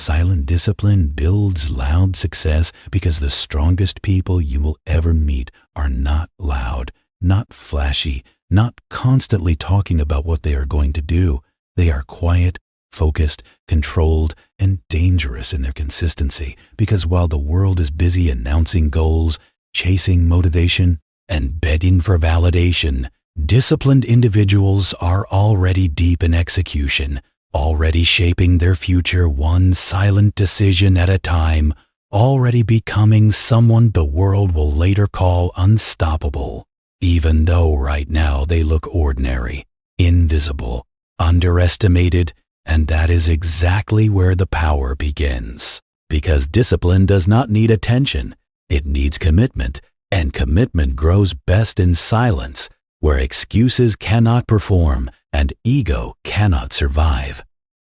Silent discipline builds loud success because the strongest people you will ever meet are not loud, not flashy, not constantly talking about what they are going to do. They are quiet, focused, controlled, and dangerous in their consistency, because while the world is busy announcing goals, chasing motivation, and begging for validation, disciplined individuals are already deep in execution, already shaping their future one silent decision at a time, already becoming someone the world will later call unstoppable, even though right now they look ordinary, invisible, underestimated, and that is exactly where the power begins. Because discipline does not need attention, it needs commitment, and commitment grows best in silence, where excuses cannot perform and ego cannot survive.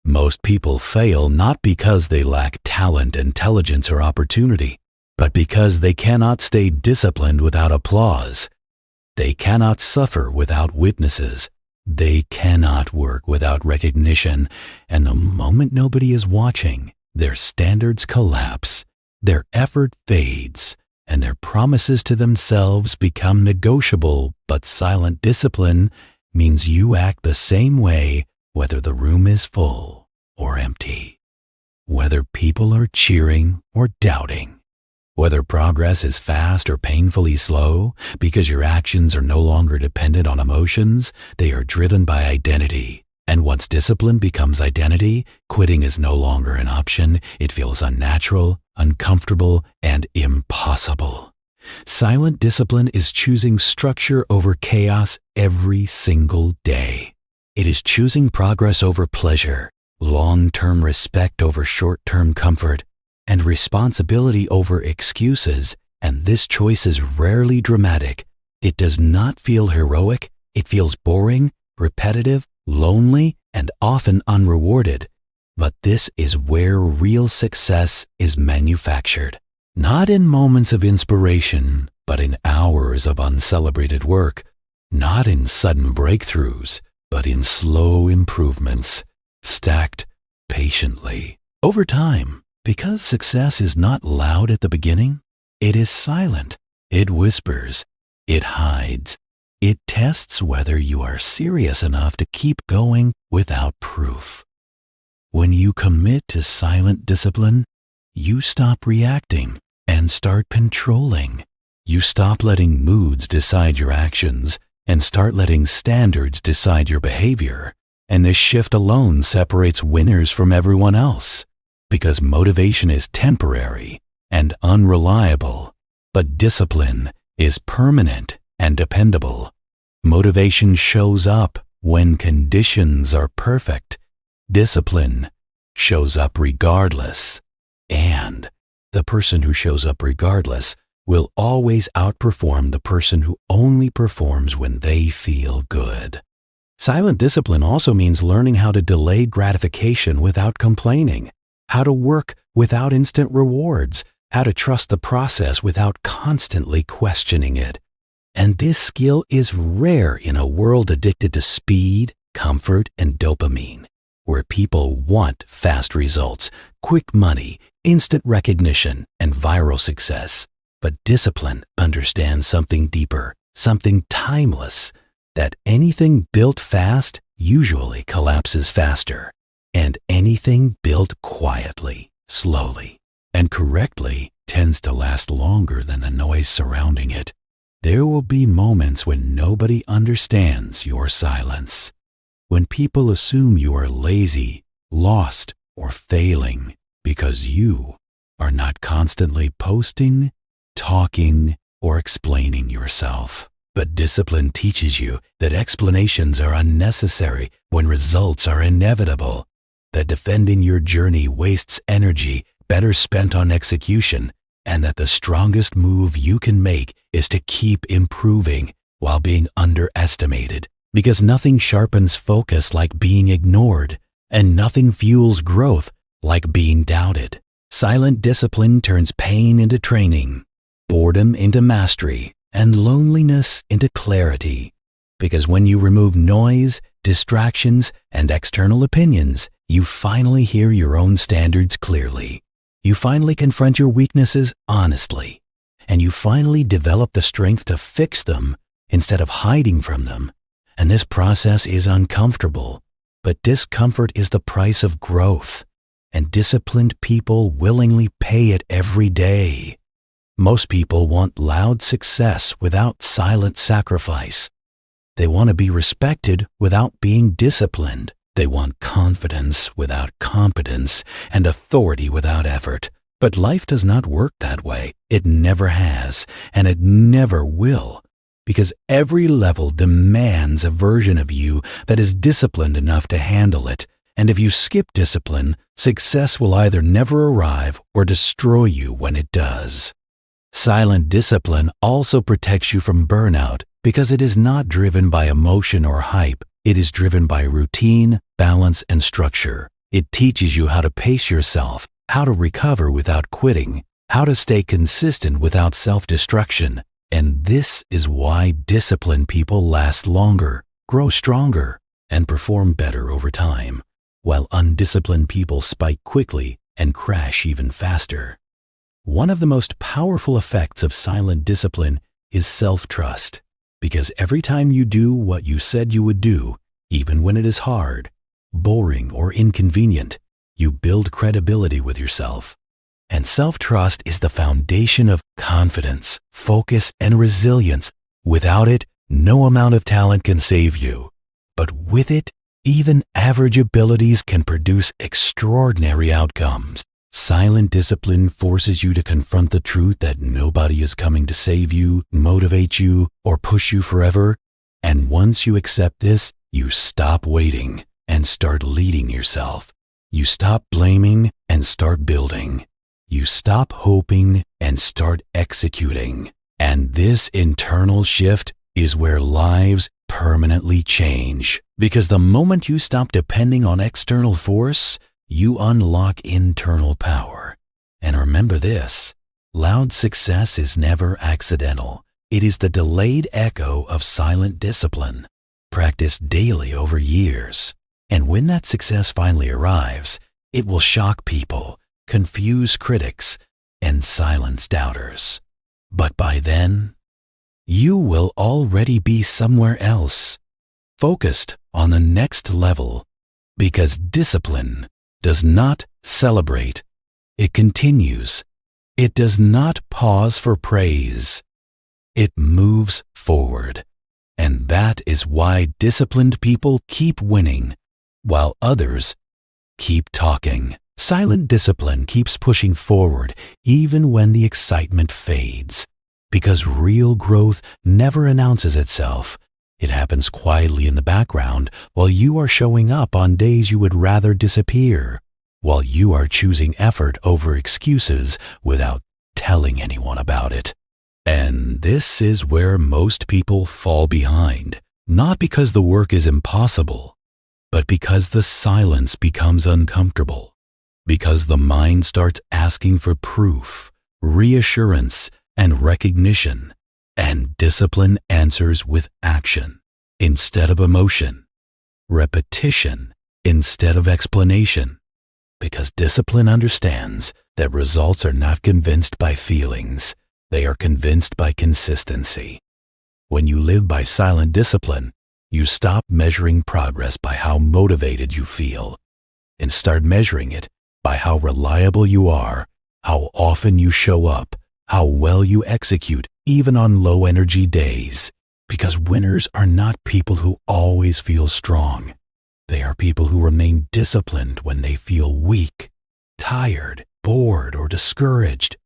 Most people fail not because they lack talent, intelligence, or opportunity, but because they cannot stay disciplined without applause. They cannot suffer without witnesses. They cannot work without recognition, and the moment nobody is watching, their standards collapse, their effort fades, and their promises to themselves become negotiable. But silent discipline means you act the same way whether the room is full or empty, whether people are cheering or doubting, whether progress is fast or painfully slow, because your actions are no longer dependent on emotions, they are driven by identity. And once discipline becomes identity, quitting is no longer an option. It feels unnatural, uncomfortable, and impossible. Silent discipline is choosing structure over chaos every single day. It is choosing progress over pleasure, long-term respect over short-term comfort, and responsibility over excuses, and this choice is rarely dramatic. It does not feel heroic. It feels boring, repetitive, lonely, and often unrewarded. But this is where real success is manufactured. Not in moments of inspiration, but in hours of uncelebrated work. Not in sudden breakthroughs, but in slow improvements, stacked patiently over time. Because success is not loud at the beginning, it is silent. It whispers. It hides. It tests whether you are serious enough to keep going without proof. When you commit to silent discipline, you stop reacting and start controlling. You stop letting moods decide your actions and start letting standards decide your behavior. And this shift alone separates winners from everyone else. Because motivation is temporary and unreliable, but discipline is permanent and dependable. Motivation shows up when conditions are perfect. Discipline shows up regardless. And the person who shows up regardless will always outperform the person who only performs when they feel good. Silent discipline also means learning how to delay gratification without complaining, how to work without instant rewards, how to trust the process without constantly questioning it. And this skill is rare in a world addicted to speed, comfort, and dopamine, where people want fast results, quick money, instant recognition, and viral success. But discipline understands something deeper, something timeless, that anything built fast usually collapses faster. And anything built quietly, slowly, and correctly tends to last longer than the noise surrounding it. There will be moments when nobody understands your silence, when people assume you are lazy, lost, or failing because you are not constantly posting, talking, or explaining yourself. But discipline teaches you that explanations are unnecessary when results are inevitable. That defending your journey wastes energy better spent on execution, and that the strongest move you can make is to keep improving while being underestimated, because nothing sharpens focus like being ignored, and nothing fuels growth like being doubted. Silent discipline turns pain into training, boredom into mastery, and loneliness into clarity, because when you remove noise, distractions, and external opinions, You finally hear your own standards clearly. You finally confront your weaknesses honestly. And you finally develop the strength to fix them instead of hiding from them. And this process is uncomfortable, but discomfort is the price of growth. And disciplined people willingly pay it every day. Most people want loud success without silent sacrifice. They want to be respected without being disciplined. They want confidence without competence and authority without effort. But life does not work that way. It never has, and it never will. Because every level demands a version of you that is disciplined enough to handle it. And if you skip discipline, success will either never arrive or destroy you when it does. Silent discipline also protects you from burnout because it is not driven by emotion or hype. It is driven by routine, balance, and structure. It teaches you how to pace yourself, how to recover without quitting, how to stay consistent without self-destruction. And this is why disciplined people last longer, grow stronger, and perform better over time, while undisciplined people spike quickly and crash even faster. One of the most powerful effects of silent discipline is self-trust, because every time you do what you said you would do, even when it is hard, boring, or inconvenient, you build credibility with yourself. And self-trust is the foundation of confidence, focus, and resilience. Without it, no amount of talent can save you. But with it, even average abilities can produce extraordinary outcomes. Silent discipline forces you to confront the truth that nobody is coming to save you, motivate you, or push you forever. And once you accept this, you stop waiting and start leading yourself. You stop blaming and start building. You stop hoping and start executing. And this internal shift is where lives permanently change. Because the moment you stop depending on external force, you unlock internal power. And remember this, loud success is never accidental. It is the delayed echo of silent discipline, practiced daily over years. And when that success finally arrives, it will shock people, confuse critics, and silence doubters. But by then, you will already be somewhere else, focused on the next level, because discipline does not celebrate. It continues. It does not pause for praise. It moves forward. And that is why disciplined people keep winning, while others keep talking. Silent discipline keeps pushing forward even when the excitement fades. Because real growth never announces itself. It happens quietly in the background while you are showing up on days you would rather disappear, while you are choosing effort over excuses without telling anyone about it. And this is where most people fall behind, not because the work is impossible, but because the silence becomes uncomfortable, because the mind starts asking for proof, reassurance, and recognition. And discipline answers with action instead of emotion, repetition instead of explanation, because discipline understands that results are not convinced by feelings, they are convinced by consistency. When you live by silent discipline, you stop measuring progress by how motivated you feel and start measuring it by how reliable you are, how often you show up, how well you execute, even on low-energy days. Because winners are not people who always feel strong. They are people who remain disciplined when they feel weak, tired, bored, or discouraged.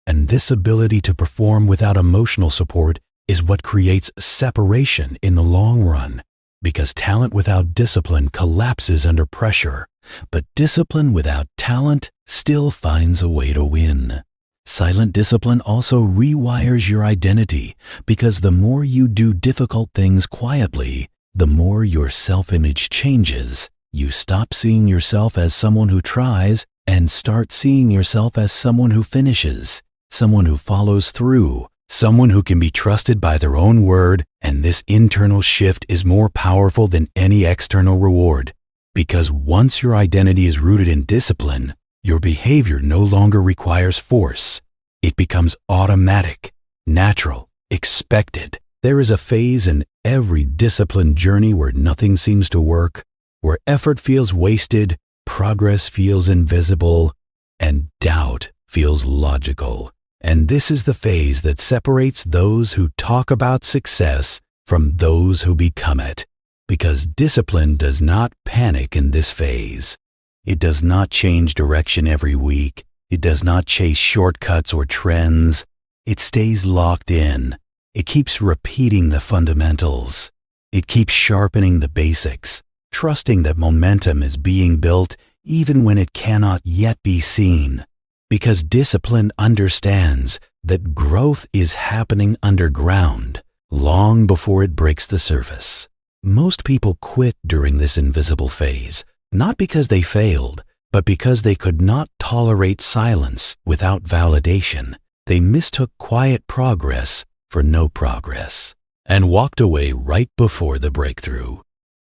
And this ability to perform without emotional support is what creates separation in the long run. Because talent without discipline collapses under pressure, but discipline without talent still finds a way to win. Silent discipline also rewires your identity, because the more you do difficult things quietly, the more your self-image changes. You stop seeing yourself as someone who tries and start seeing yourself as someone who finishes, someone who follows through, someone who can be trusted by their own word, and this internal shift is more powerful than any external reward. Because once your identity is rooted in discipline, your behavior no longer requires force. It becomes automatic, natural, expected. There is a phase in every disciplined journey where nothing seems to work, where effort feels wasted, progress feels invisible, and doubt feels logical. And this is the phase that separates those who talk about success from those who become it. Because discipline does not panic in this phase. It does not change direction every week. It does not chase shortcuts or trends. It stays locked in. It keeps repeating the fundamentals. It keeps sharpening the basics, trusting that momentum is being built even when it cannot yet be seen. Because discipline understands that growth is happening underground, long before it breaks the surface. Most people quit during this invisible phase, not because they failed, but because they could not tolerate silence without validation. They mistook quiet progress for no progress and walked away right before the breakthrough.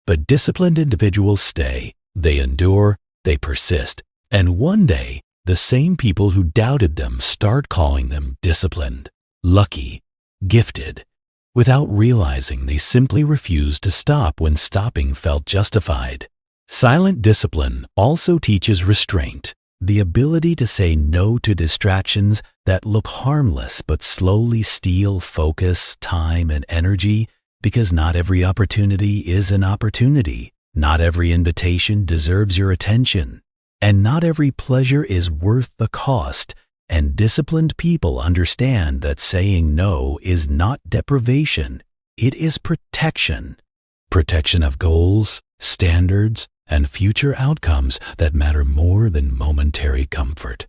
But disciplined individuals stay, they endure, they persist, and one day, the same people who doubted them start calling them disciplined, lucky, gifted, without realizing they simply refused to stop when stopping felt justified. Silent discipline also teaches restraint, the ability to say no to distractions that look harmless but slowly steal focus, time, and energy, because not every opportunity is an opportunity. Not every invitation deserves your attention, and not every pleasure is worth the cost. And disciplined people understand that saying no is not deprivation, it is protection. Protection of goals, standards, and future outcomes that matter more than momentary comfort.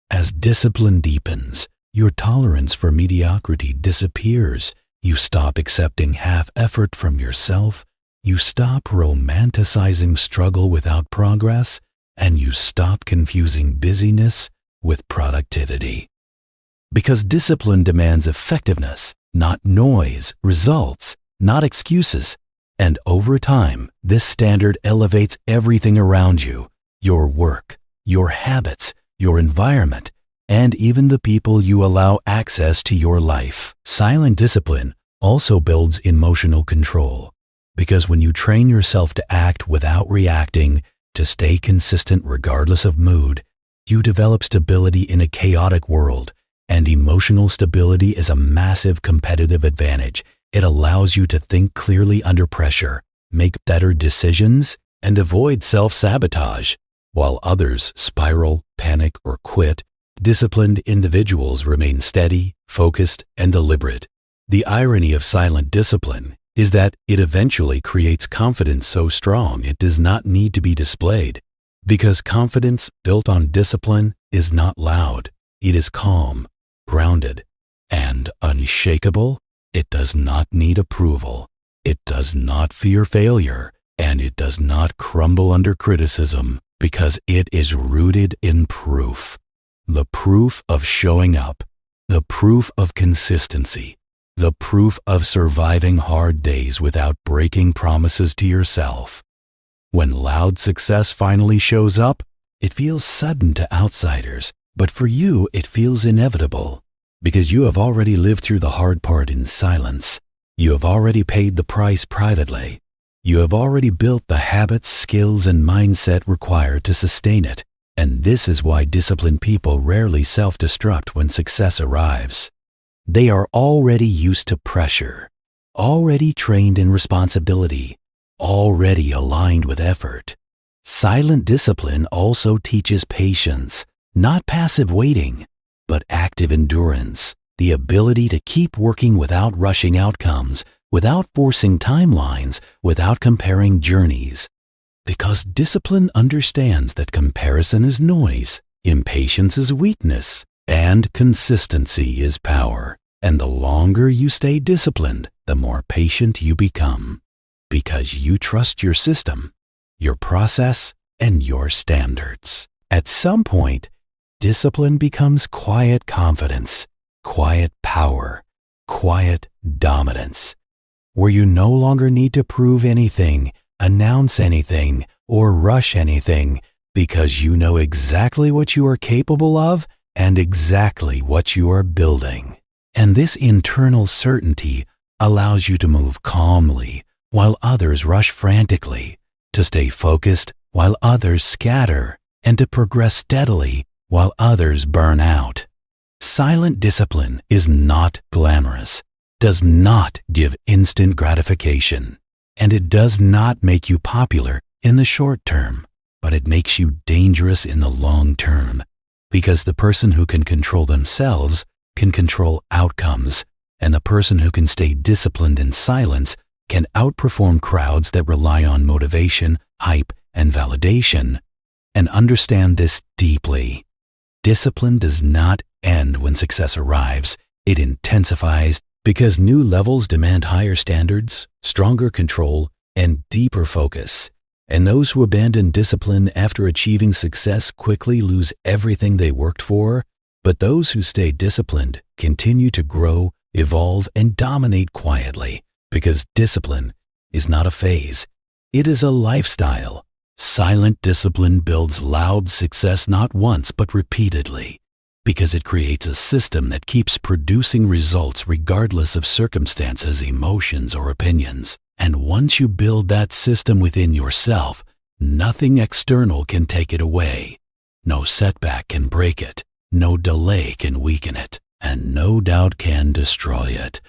As discipline deepens, your tolerance for mediocrity disappears. You stop accepting half effort from yourself. You stop romanticizing struggle without progress, and you stop confusing busyness with productivity. Because discipline demands effectiveness, not noise, results, not excuses. And over time, this standard elevates everything around you, your work, your habits, your environment, and even the people you allow access to your life. Silent discipline also builds emotional control, because when you train yourself to act without reacting, to stay consistent regardless of mood, you develop stability in a chaotic world, and emotional stability is a massive competitive advantage. It allows you to think clearly under pressure, make better decisions, and avoid self-sabotage. While others spiral, panic, or quit, disciplined individuals remain steady, focused, and deliberate. The irony of silent discipline is that it eventually creates confidence so strong it does not need to be displayed. Because confidence built on discipline is not loud. It is calm, grounded, and unshakable. It does not need approval. It does not fear failure, and it does not crumble under criticism, because it is rooted in proof. The proof of showing up, the proof of consistency, the proof of surviving hard days without breaking promises to yourself. When loud success finally shows up, it feels sudden to outsiders, but for you it feels inevitable. Because you have already lived through the hard part in silence. You have already paid the price privately. You have already built the habits, skills, and mindset required to sustain it. And this is why disciplined people rarely self-destruct when success arrives. They are already used to pressure, already trained in responsibility, already aligned with effort. Silent discipline also teaches patience, not passive waiting, but active endurance, the ability to keep working without rushing outcomes, without forcing timelines, without comparing journeys. Because discipline understands that comparison is noise, impatience is weakness, and consistency is power. And the longer you stay disciplined, the more patient you become. Because you trust your system, your process, and your standards. At some point, discipline becomes quiet confidence, quiet power, quiet dominance, where you no longer need to prove anything, announce anything, or rush anything because you know exactly what you are capable of and exactly what you are building. And this internal certainty allows you to move calmly while others rush frantically, to stay focused while others scatter, and to progress steadily while others burn out. Silent discipline is not glamorous, does not give instant gratification, and it does not make you popular in the short term, but it makes you dangerous in the long term, because the person who can control themselves can control outcomes, and the person who can stay disciplined in silence can outperform crowds that rely on motivation, hype, and validation. And understand this deeply. Discipline does not end when success arrives. It intensifies because new levels demand higher standards, stronger control, and deeper focus. And those who abandon discipline after achieving success quickly lose everything they worked for. But those who stay disciplined continue to grow, evolve, and dominate quietly, because discipline is not a phase. It is a lifestyle. Silent discipline builds loud success not once but repeatedly, because it creates a system that keeps producing results regardless of circumstances, emotions, or opinions. And once you build that system within yourself, nothing external can take it away. No setback can break it. No delay can weaken it. And no doubt can destroy it,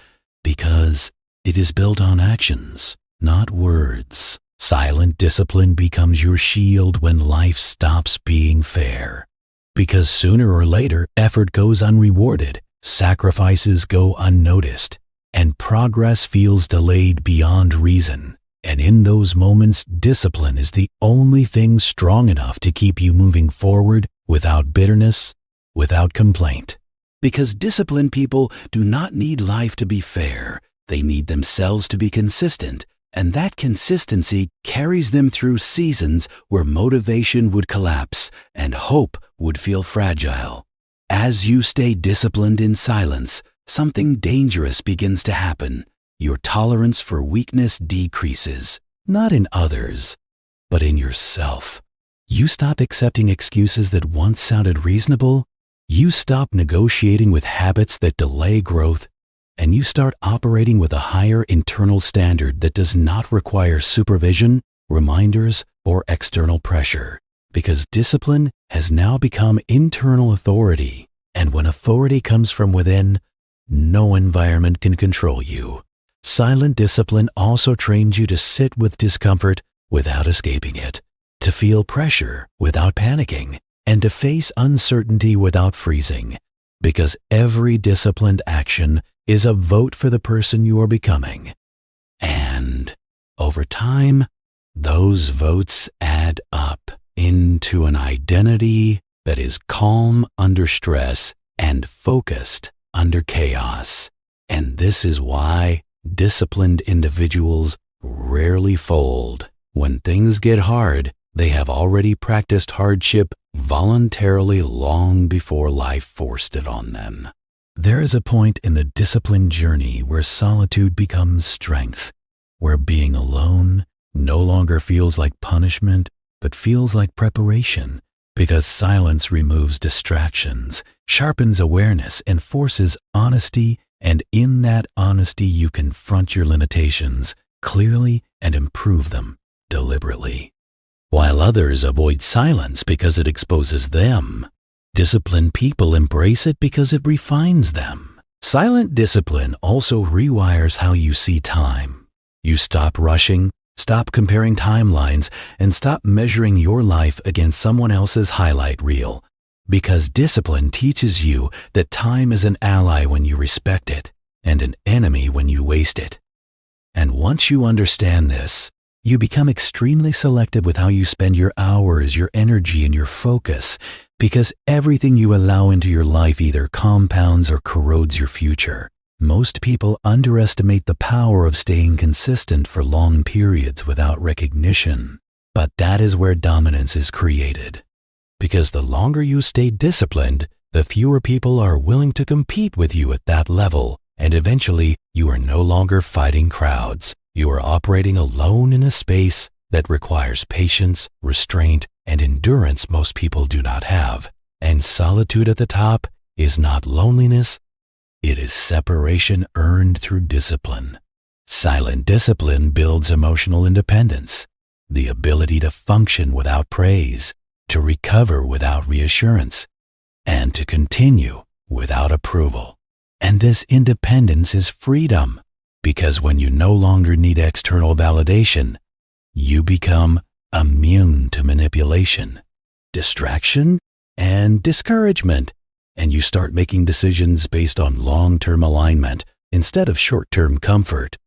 because it is built on actions, not words. Silent discipline becomes your shield when life stops being fair. Because sooner or later, effort goes unrewarded, sacrifices go unnoticed, and progress feels delayed beyond reason. And in those moments, discipline is the only thing strong enough to keep you moving forward without bitterness, without complaint. Because disciplined people do not need life to be fair. They need themselves to be consistent, and that consistency carries them through seasons where motivation would collapse and hope would feel fragile. As you stay disciplined in silence, something dangerous begins to happen. Your tolerance for weakness decreases, not in others, but in yourself. You stop accepting excuses that once sounded reasonable. You stop negotiating with habits that delay growth, and you start operating with a higher internal standard that does not require supervision, reminders, or external pressure, because discipline has now become internal authority. And when authority comes from within, no environment can control you. Silent discipline also trains you to sit with discomfort without escaping it, to feel pressure without panicking, and to face uncertainty without freezing, because every disciplined action is a vote for the person you are becoming. And over time, those votes add up into an identity that is calm under stress and focused under chaos. And this is why disciplined individuals rarely fold. When things get hard, they have already practiced hardship voluntarily long before life forced it on them. There is a point in the disciplined journey where solitude becomes strength, where being alone no longer feels like punishment, but feels like preparation, because silence removes distractions, sharpens awareness, and forces honesty, and in that honesty you confront your limitations clearly and improve them deliberately. While others avoid silence because it exposes them, disciplined people embrace it because it refines them. Silent discipline also rewires how you see time. You stop rushing, stop comparing timelines, and stop measuring your life against someone else's highlight reel. Because discipline teaches you that time is an ally when you respect it, and an enemy when you waste it. And once you understand this, you become extremely selective with how you spend your hours, your energy, and your focus, because everything you allow into your life either compounds or corrodes your future. Most people underestimate the power of staying consistent for long periods without recognition. But that is where dominance is created. Because the longer you stay disciplined, the fewer people are willing to compete with you at that level, and eventually you are no longer fighting crowds. You are operating alone in a space that requires patience, restraint, and endurance most people do not have. And solitude at the top is not loneliness, it is separation earned through discipline. Silent discipline builds emotional independence, the ability to function without praise, to recover without reassurance, and to continue without approval. And this independence is freedom, because when you no longer need external validation, you become immune to manipulation, distraction, and discouragement, and you start making decisions based on long-term alignment instead of short-term comfort.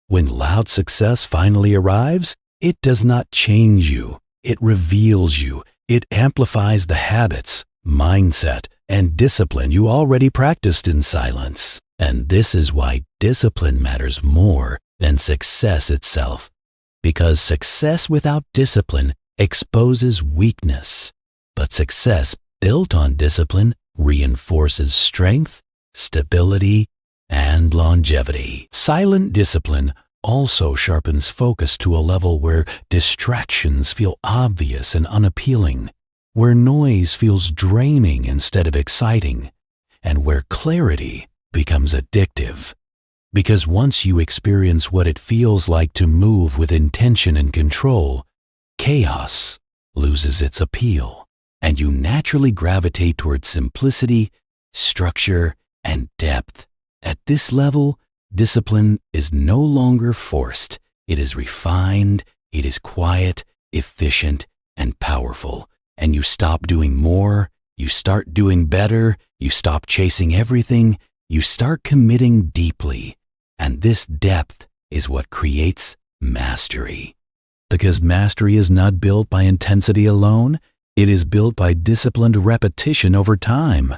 When loud success finally arrives, it does not change you, it reveals you. It amplifies the habits, mindset, and discipline you already practiced in silence. And this is why discipline matters more than success itself. Because success without discipline exposes weakness, but success built on discipline reinforces strength, stability, and longevity. Silent discipline also sharpens focus to a level where distractions feel obvious and unappealing, where noise feels draining instead of exciting, and where clarity becomes addictive. Because once you experience what it feels like to move with intention and control, chaos loses its appeal, and you naturally gravitate towards simplicity, structure, and depth. At this level, discipline is no longer forced. It is refined, it is quiet, efficient, and powerful. And you stop doing more, you start doing better, you stop chasing everything, you start committing deeply. And this depth is what creates mastery. Because mastery is not built by intensity alone, it is built by disciplined repetition over time.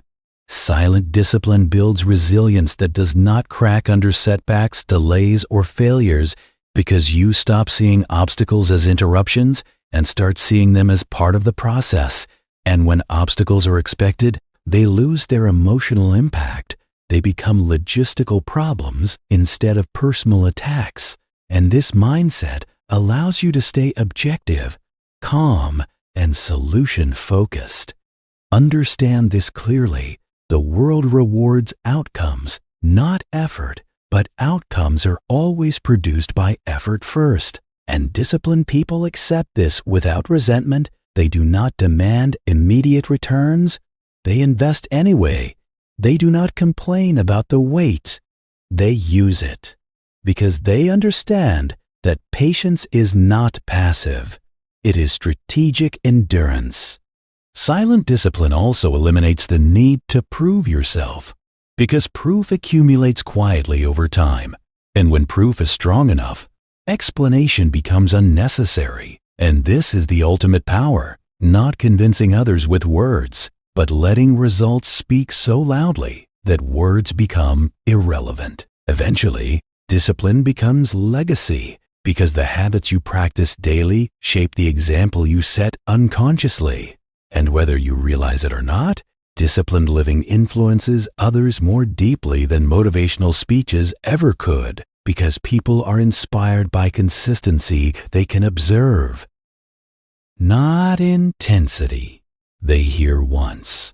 Silent discipline builds resilience that does not crack under setbacks, delays, or failures, because you stop seeing obstacles as interruptions and start seeing them as part of the process. And when obstacles are expected, they lose their emotional impact. They become logistical problems instead of personal attacks. And this mindset allows you to stay objective, calm, and solution-focused. Understand this clearly. The world rewards outcomes, not effort, but outcomes are always produced by effort first. And disciplined people accept this without resentment. They do not demand immediate returns. They invest anyway. They do not complain about the wait. They use it because they understand that patience is not passive. It is strategic endurance. Silent discipline also eliminates the need to prove yourself, because proof accumulates quietly over time. And when proof is strong enough, explanation becomes unnecessary. And this is the ultimate power, not convincing others with words, but letting results speak so loudly that words become irrelevant. Eventually, discipline becomes legacy, because the habits you practice daily shape the example you set unconsciously. And whether you realize it or not, disciplined living influences others more deeply than motivational speeches ever could, because people are inspired by consistency they can observe, not intensity they hear once.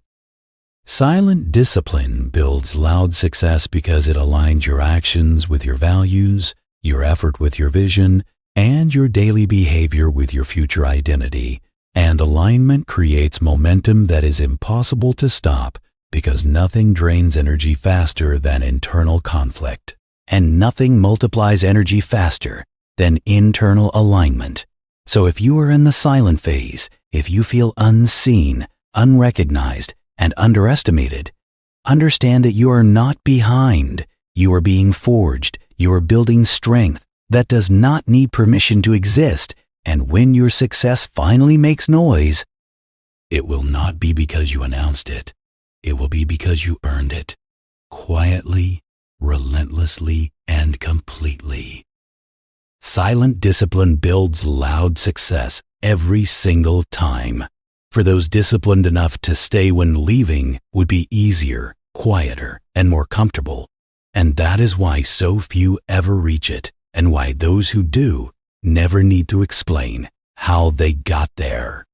Silent discipline builds loud success because it aligns your actions with your values, your effort with your vision, and your daily behavior with your future identity. And alignment creates momentum that is impossible to stop, because nothing drains energy faster than internal conflict. And nothing multiplies energy faster than internal alignment. So if you are in the silent phase, if you feel unseen, unrecognized, and underestimated, understand that you are not behind. You are being forged. You are building strength that does not need permission to exist. And when your success finally makes noise, it will not be because you announced it. It will be because you earned it. Quietly, relentlessly, and completely. Silent discipline builds loud success every single time. For those disciplined enough to stay when leaving would be easier, quieter, and more comfortable. And that is why so few ever reach it, and why those who do never need to explain how they got there.